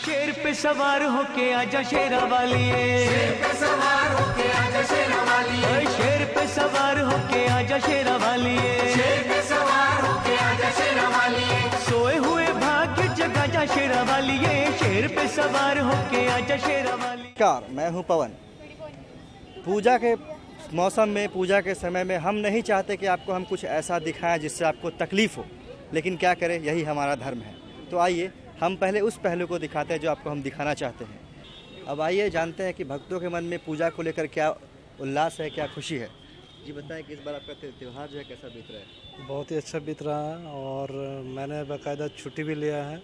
शेर पे सवार होके आजा शेरा वालिए, शेर पे सवार होके आजा शेरा वालिए, शेर पे सवार होके आजा शेरा वालिए, शेर पे सवार होके आजा शेरा वालिए, सोए हुए भाग्य जगा जा शेरा वालिए, शेर पे सवार होके आजा शेरा वालिए। नमस्कार, मैं हूं पवन। पूजा के मौसम में, पूजा के समय में हम नहीं चाहते कि आपको हम कुछ ऐसा दिखाएं जिससे आपको तकलीफ़ हो, लेकिन क्या करें, यही हमारा धर्म है। तो आइए हम पहले उस पहलू को दिखाते हैं जो आपको हम दिखाना चाहते हैं। अब आइए जानते हैं कि भक्तों के मन में पूजा को लेकर क्या उल्लास है, क्या खुशी है। जी बताएं कि इस बार आपका त्यौहार जो है कैसा बीत रहा है। बहुत ही अच्छा बीत रहा है और मैंने बाकायदा छुट्टी भी लिया है,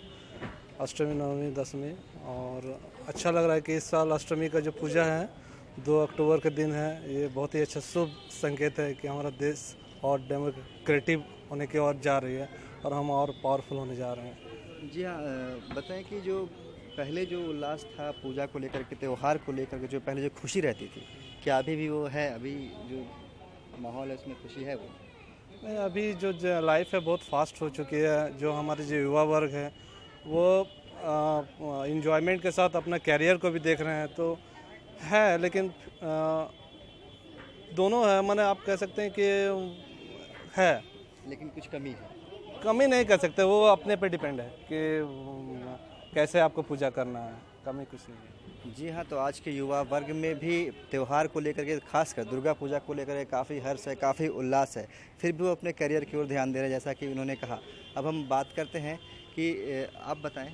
अष्टमी, नवमी, दशमी, और अच्छा लग रहा है कि इस साल अष्टमी का जो पूजा है 2 अक्टूबर के दिन है। ये बहुत ही अच्छा शुभ संकेत है कि हमारा देश और डेमोक्रेटिक होने की ओर जा रही है और हम और पावरफुल होने जा रहे हैं। जी हाँ, बताएं कि जो पहले जो उल्लास था पूजा को लेकर के, त्यौहार को लेकर के, जो पहले जो खुशी रहती थी, क्या अभी भी वो है? अभी जो माहौल है उसमें खुशी है वो? नहीं, अभी जो लाइफ है बहुत फास्ट हो चुकी है। जो हमारे जो युवा वर्ग है वो इंजॉयमेंट के साथ अपना कैरियर को भी देख रहे हैं, तो है, लेकिन दोनों है। मैंने आप कह सकते हैं कि है, लेकिन कुछ कमी है। कमी नहीं कर सकते, वो अपने पे डिपेंड है कि कैसे आपको पूजा करना है। कमी कुछ नहीं है। जी हाँ, तो आज के युवा वर्ग में भी त्यौहार को लेकर के, खासकर दुर्गा पूजा को लेकर के काफ़ी हर्ष है, काफ़ी उल्लास है। फिर भी वो अपने करियर की ओर ध्यान दे रहे हैं, जैसा कि उन्होंने कहा। अब हम बात करते हैं कि आप बताएं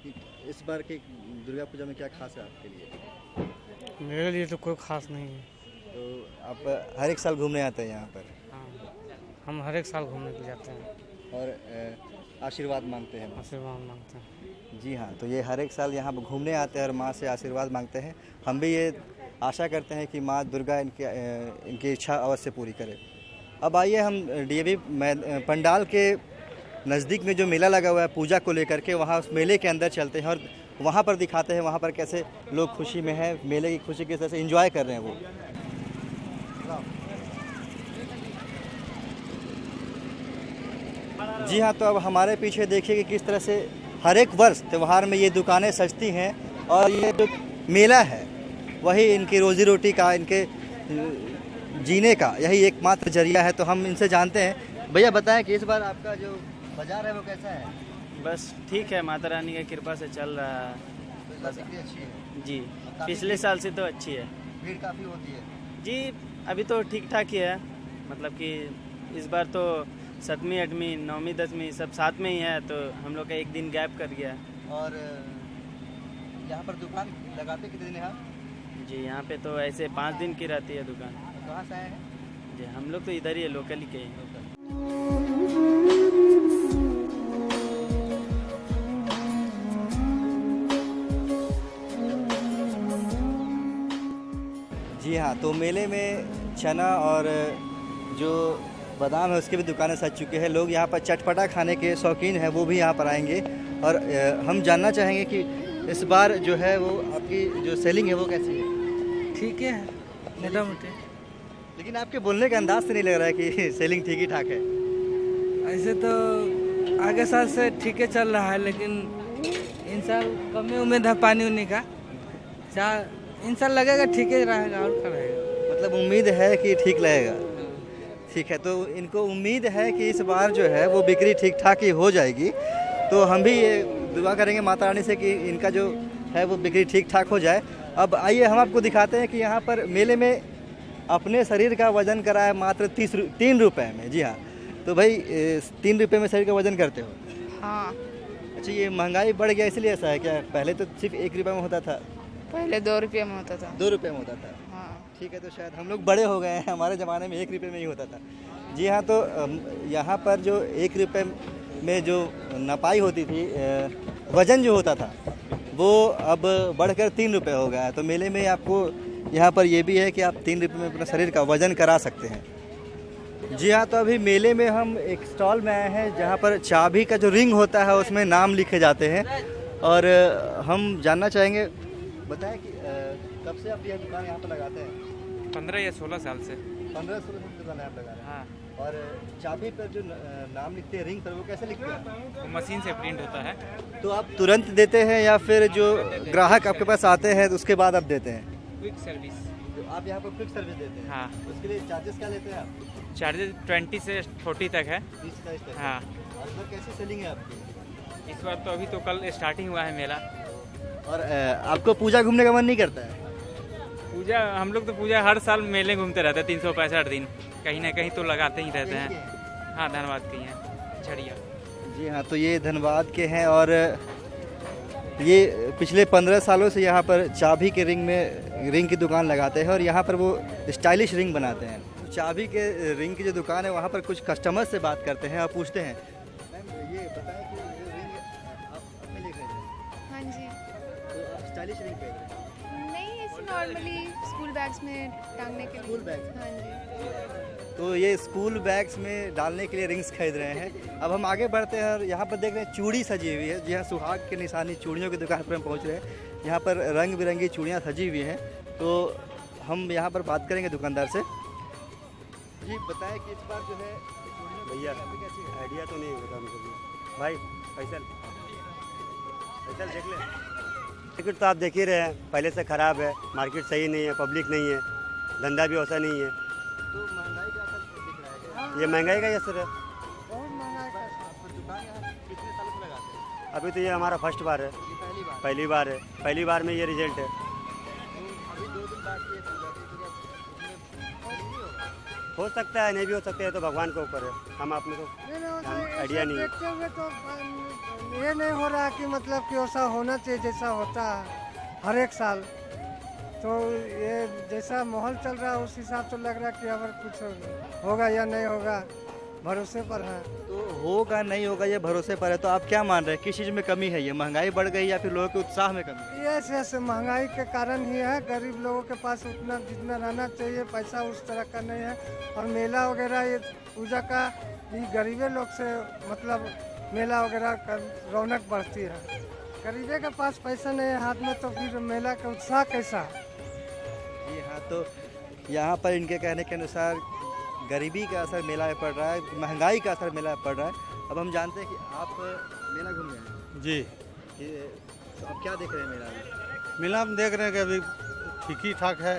कि इस बार की दुर्गा पूजा में क्या खास है आपके लिए? मेरे लिए तो कोई खास नहीं है। तो आप हर एक साल घूमने आते हैं यहाँ पर? हाँ, हम हर एक साल घूमने के जाते हैं और आशीर्वाद मांगते हैं। आशीर्वाद मांगते हैं। जी हाँ, तो ये हर एक साल यहाँ घूमने आते हैं और माँ से आशीर्वाद मांगते हैं। हम भी ये आशा करते हैं कि माँ दुर्गा इनकी इच्छा अवश्य पूरी करे। अब आइए हम डीएवी पंडाल के नज़दीक में जो मेला लगा हुआ है पूजा को लेकर के, वहाँ उस मेले के अंदर चलते हैं और वहाँ पर दिखाते हैं वहाँ पर कैसे लोग खुशी में हैं, मेले की खुशी किस तरह से एंजॉय कर रहे हैं वो। जी हाँ, तो अब हमारे पीछे देखिए कि किस तरह से हर एक वर्ष त्यौहार में ये दुकानें सजती हैं और ये जो मेला है वही इनकी रोजी रोटी का, इनके जीने का यही एकमात्र जरिया है। तो हम इनसे जानते हैं। भैया बताएं कि इस बार आपका जो बाजार है वो कैसा है? बस ठीक है, माता रानी की कृपा से चल रहा है। बस अच्छी है जी, पिछले साल से तो अच्छी है। भीड़ काफ़ी होती है जी, अभी तो ठीक ठाक ही है। मतलब कि इस बार तो 7वीं, 8वीं, 9वीं, 10वीं सब साथ में ही है, तो हम लोग का एक दिन गैप कर गया। और यहाँ पर दुकान लगाते कितने दिन हैं आप? जी, यहाँ पे तो ऐसे 5 दिन की रहती है दुकान। कहाँ से आए हैं? जी, हम लोग तो इधर ही है, लोकल ही के हैं। जी हाँ, तो मेले में चना और जो बादाम है उसकी भी दुकानें सज चुकी है। लोग यहाँ पर चटपटा खाने के शौकीन हैं, वो भी यहाँ पर आएंगे। और हम जानना चाहेंगे कि इस बार जो है वो आपकी जो सेलिंग है वो कैसी है? ठीक है, मोटा मोटी। लेकिन आपके बोलने के अंदाज से नहीं लग रहा है कि सेलिंग ठीक ही ठाक है। ऐसे तो आगे साल से ठीक है चल रहा है, लेकिन इन साल कमी उम्मीद है पानी उन्नी का। इन साल लगेगा ठीक ही रहेगा और क्या रहेगा। मतलब उम्मीद है कि ठीक लगेगा। ठीक है, तो इनको उम्मीद है कि इस बार जो है वो बिक्री ठीक ठाक ही हो जाएगी। तो हम भी ये दुआ करेंगे माता रानी से कि इनका जो है वो बिक्री ठीक ठाक हो जाए। अब आइए हम आपको दिखाते हैं कि यहाँ पर मेले में अपने शरीर का वजन कराए मात्र 3 रुपये में। जी हाँ, तो भाई 3 रुपये में शरीर का वजन करते हो? हाँ। अच्छा, ये महंगाई बढ़ गया इसलिए ऐसा है क्या? पहले तो सिर्फ 1 रुपये में होता था। पहले 2 रुपये में होता था। 2 रुपये में होता था। हाँ। ठीक है, तो शायद हम लोग बड़े हो गए हैं, हमारे ज़माने में 1 रुपये में ही होता था। जी हाँ, तो यहाँ पर जो 1 रुपये में जो नपाई होती थी, वज़न जो होता था वो अब बढ़कर 3 रुपये हो गया है। तो मेले में आपको यहाँ पर ये भी है कि आप 3 रुपये में अपना शरीर का वज़न करा सकते हैं। जी हाँ, तो अभी मेले में हम एक स्टॉल में आए हैं जहाँ पर चाबी का जो रिंग होता है उसमें नाम लिखे जाते हैं। और हम जानना चाहेंगे, बताएं कि कब से आप यह दुकान यहाँ पर लगाते हैं? 15 या 16 साल से। 15-16 साल से दुकान यहाँ पर लगा रहे हैं। हाँ। और चाबी पर जो नाम लिखते हैं रिंग पर, वो कैसे लिखते हैं? वो मशीन से प्रिंट होता है। तो आप तुरंत देते हैं या फिर जो ग्राहक आपके पास आते हैं तो उसके बाद आप देते हैं? Quick service. तो आप यहाँ पर क्विक सर्विस देते हैं? हाँ। उसके लिए चार्जेस क्या लेते हैं आप? चार्जेस 20 से 40 तक है। 20 का हाँ। इस बार कैसी सेलिंग है आपकी? इस बार तो अभी तो कल स्टार्टिंग हुआ है मेला। और आपको पूजा घूमने का मन नहीं करता है? पूजा हम लोग तो पूजा हर साल मेले घूमते रहते हैं 365 दिन, कहीं ना कहीं तो लगाते ही रहते यही के हैं। हाँ, धनबाद के हैं, झड़िया। जी हाँ, तो ये धनबाद के हैं और ये पिछले 15 सालों से यहाँ पर चाबी के रिंग की दुकान लगाते हैं और यहाँ पर वो स्टाइलिश रिंग बनाते हैं। चाबी के रिंग की जो दुकान है वहाँ पर कुछ कस्टमर से बात करते हैं और पूछते हैं, मैम ये बताएं कि ये रिंग आप अपने लिए खरीद रहे हैं? हाँ जी। तो आप स्टाइलिश रिंग खरीद रहे हैं? नहीं, ऐसे नॉर्मली स्कूल बैग्स में टांगने के लिए। School bags? हाँ जी। तो ये स्कूल बैग्स में डालने के लिए रिंग्स खरीद रहे हैं। अब हम आगे बढ़ते हैं और यहाँ पर देख रहे हैं चूड़ी सजी हुई है। जी हाँ, सुहाग के निशानी चूड़ियों की दुकान पर हम पहुँच रहे हैं। यहाँ पर रंग बिरंगी चूड़ियाँ सजी हुई हैं। तो हम यहाँ पर बात करेंगे दुकानदार से। जी बताएं कि इस बार जो है भैया कैसी है? आइडिया तो नहीं होता हमको भी। भाई फैसल देख ले। मार्केट तो आप देख ही रहे हैं, पहले से ख़राब है, मार्केट सही नहीं है, पब्लिक नहीं है, धंधा भी वैसा नहीं है। तो महंगाई का असर दिख रहा है? ये महंगाई का ही असर है। बहुत महंगाई का असर। दुकान यहाँ कितने सालों से लगाते हैं? अभी तो ये हमारा फर्स्ट बार है, ये पहली बार? पहली बार है, पहली बार में ये रिजल्ट है। तो अभी 2 दिन बाकी है पूजा की, तो क्या इसमें नहीं होगा? हो सकता है, नहीं भी हो सकता है, तो भगवान के ऊपर है। हम अपने को आइडिया नहीं है। देखते हुए तो ये नहीं हो रहा कि मतलब कि वैसा होना चाहिए जैसा होता है हर एक साल। तो ये जैसा माहौल चल रहा है उस हिसाब से लग रहा है कि अगर कुछ होगा या नहीं होगा भरोसे पर है। तो होगा नहीं होगा ये भरोसे पर है। तो आप क्या मान रहे हैं, किस चीज़ में कमी है? ये महंगाई बढ़ गई या फिर लोगों के उत्साह में कमी? ये ऐसे महंगाई के कारण ही है। गरीब लोगों के पास उतना जितना रहना चाहिए पैसा उस तरह का नहीं है। और मेला वगैरह ये पूजा का भी गरीबे लोग से मतलब मेला वगैरह का रौनक बढ़ती है। गरीबे के पास पैसा नहीं है हाथ में, तो फिर मेला का उत्साह कैसा? जी हाँ, तो यहाँ पर इनके कहने के अनुसार गरीबी का असर मेला में पड़ रहा है, महंगाई का असर मेला में पड़ रहा है। अब हम जानते हैं कि आप मेला घूम रहे हैं। जी, तो आप क्या देख रहे हैं मेला में? मेला हम देख रहे हैं कि अभी ठीक ही ठाक है,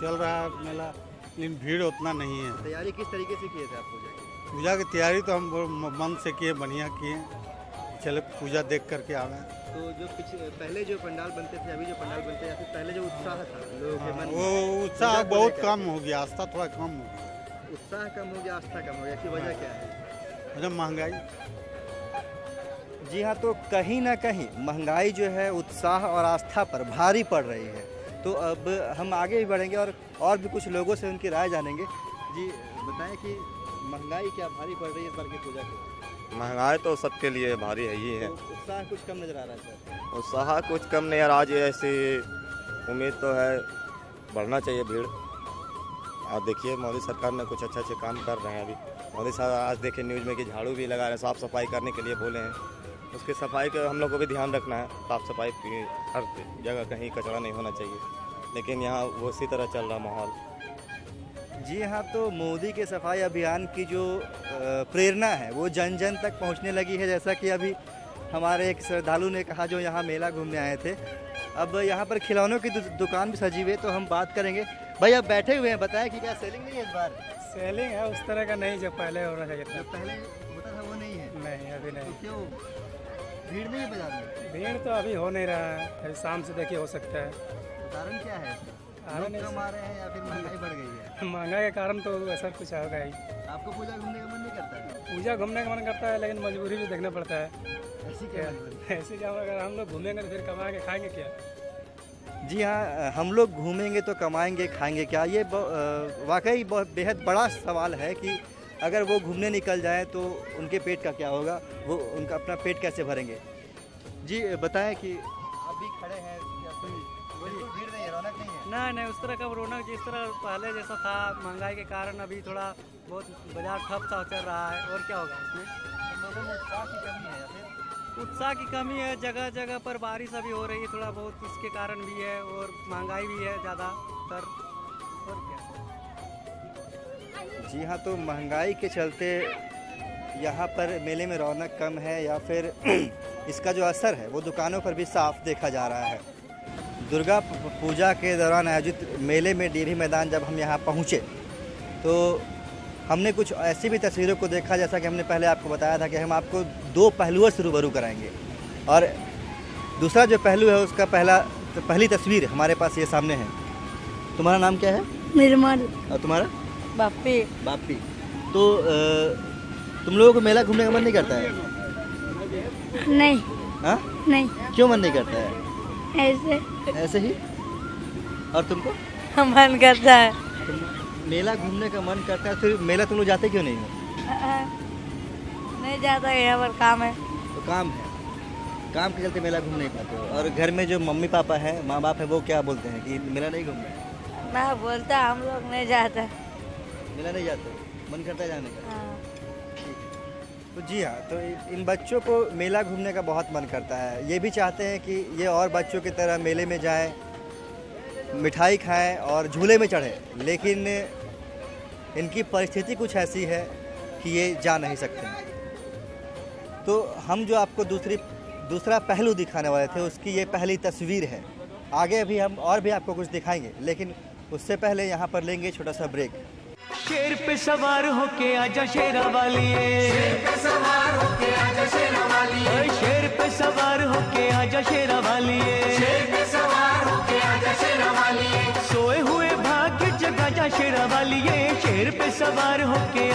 चल रहा है मेला, लेकिन भीड़ उतना नहीं है। तैयारी किस तरीके से किए थे आप पूजा की? पूजा की तैयारी तो हम मन से किए, बढ़िया किए, चले पूजा देख करके आवे। तो जो पहले जो पंडाल बनते थे, अभी जो पंडाल बनते हैं, या फिर पहले जो उत्साह था लोगों के मन में, वो उत्साह पूजा को बहुत लेकर? कम हो गया, आस्था थोड़ा कम हो गया। उत्साह कम हो गया, आस्था कम हो गया, की वजह क्या है? मतलब महंगाई। जी हाँ, तो कहीं ना कहीं महंगाई जो है उत्साह और आस्था पर भारी पड़ रही है। तो अब हम आगे भी बढ़ेंगे और भी कुछ लोगों से उनकी राय जानेंगे। जी बताएं कि महंगाई क्या भारी पड़ रही है इस बार की पूजा के? महंगाई तो सबके लिए भारी है ही है। तो उत्साह कुछ कम नज़र आ रहा है सर? उत्साह कुछ कम नहीं यार, आज ऐसी उम्मीद तो है बढ़ना चाहिए भीड़। आप देखिए मोदी सरकार ने कुछ अच्छे काम कर रहे हैं। अभी मोदी साहब आज देखिए न्यूज़ में कि झाड़ू भी लगा रहे हैं, साफ़ सफाई करने के लिए बोले हैं। उसकी सफाई का हम लोग को भी ध्यान रखना है, साफ़ सफाई की हर जगह कहीं कचरा नहीं होना चाहिए। लेकिन यहाँ वो इसी तरह चल रहा माहौल। जी हाँ, तो मोदी के सफाई अभियान की जो प्रेरणा है वो जन जन तक पहुँचने लगी है। जैसा कि अभी हमारे एक श्रद्धालु ने कहा जो यहाँ मेला घूमने आए थे। अब यहाँ पर खिलौनों की दुकान भी सजी हुई है, तो हम बात करेंगे। भाई आप बैठे हुए हैं, बताएं कि क्या सेलिंग नहीं है इस बार? सेलिंग है उस तरह का नहीं जो पहले होना चाहिए था। जो पहले होता था वो नहीं है? नहीं, अभी नहीं। तो क्यों भीड़ नहीं है बाजार में? भीड़ तो अभी हो नहीं रहा है, अभी शाम से देखिए हो सकता है। कारण क्या है? लोग कम आ रहे हैं या फिर महंगाई बढ़ गई है? महंगाई के कारण तो ऐसा कुछ होगा ही। आपको पूजा घूमने का मन नहीं करता है? पूजा घूमने का मन करता है, लेकिन मजबूरी भी देखना पड़ता है। ऐसी क्या मजबूरी? ऐसे क्या, अगर हम लोग घूमेंगे तो फिर कमा के खाएंगे क्या? जी हाँ, हम लोग घूमेंगे तो कमाएंगे खाएंगे क्या? ये वाकई बहुत बेहद बड़ा सवाल है कि अगर वो घूमने निकल जाएं तो उनके पेट का क्या होगा, वो उनका अपना पेट कैसे भरेंगे? जी बताएं कि आप भी खड़े हैं, भीड़ नहीं है, रौनक नहीं है? नहीं, उस तरह का रौनक जिस तरह पहले जैसा था, महंगाई के कारण अभी थोड़ा बहुत बाजार ठप सा चल रहा है। और क्या होगा इसमें? लोगों में उत्साह की कमी है या फिर? उत्साह की कमी है, जगह जगह पर बारिश अभी हो रही है थोड़ा बहुत, उसके कारण भी है, और महंगाई भी है ज़्यादातर। और क्या जी हाँ, तो महंगाई के चलते यहाँ पर मेले में रौनक कम है या फिर इसका जो असर है वो दुकानों पर भी साफ देखा जा रहा है। दुर्गा पूजा के दौरान आयोजित मेले में डीभी मैदान जब हम यहाँ पहुँचे तो हमने कुछ ऐसी भी तस्वीरों को देखा, जैसा कि हमने पहले आपको बताया था कि हम आपको दो पहलुओं से रूबरू कराएंगे। और दूसरा जो पहलू है उसका पहली तस्वीर हमारे पास ये सामने है। तुम्हारा नाम क्या है? निर्मल। और तुम्हारा? बापी। बापी। तो तुम लोगों को मेला घूमने का मन नहीं करता है? नहीं। हाँ? नहीं। क्यों मन नहीं करता है? ऐसे ही। और तुमको? मन करता है। मेला घूमने का मन करता है, फिर मेला तुम लोग जाते क्यों नहीं हो? नहीं जाता, यहाँ पर काम है। तो काम है, काम के चलते मेला घूम नहीं पाते हो। और घर में जो मम्मी पापा हैं, माँ बाप है, वो क्या बोलते हैं कि मेला नहीं घूमना है? मैं बोलता हम लोग नहीं जाते। मेला नहीं जाते, मन करता है जाने का। तो जी हाँ, तो इन बच्चों को मेला घूमने का बहुत मन करता है। ये भी चाहते हैं कि ये और बच्चों की तरह मेले में जाएं, मिठाई खाएं और झूले में चढ़ें, लेकिन इनकी परिस्थिति कुछ ऐसी है कि ये जा नहीं सकते। तो हम जो आपको दूसरा पहलू दिखाने वाले थे उसकी ये पहली तस्वीर है। आगे अभी हम और भी आपको कुछ दिखाएंगे, लेकिन उससे पहले यहाँ पर लेंगे छोटा सा ब्रेक। शेर पे सवार होके आजा शेरा वालिए, शेर पे सवार होके आजा शेरा वालिए, शेर पे सवार होके आजा शेरा वालिए, शेर पे सवार होके आजा शेरा वालिए, सोए हुए भाग्य जगा जा शेरा वालिए, शेर पे सवार होके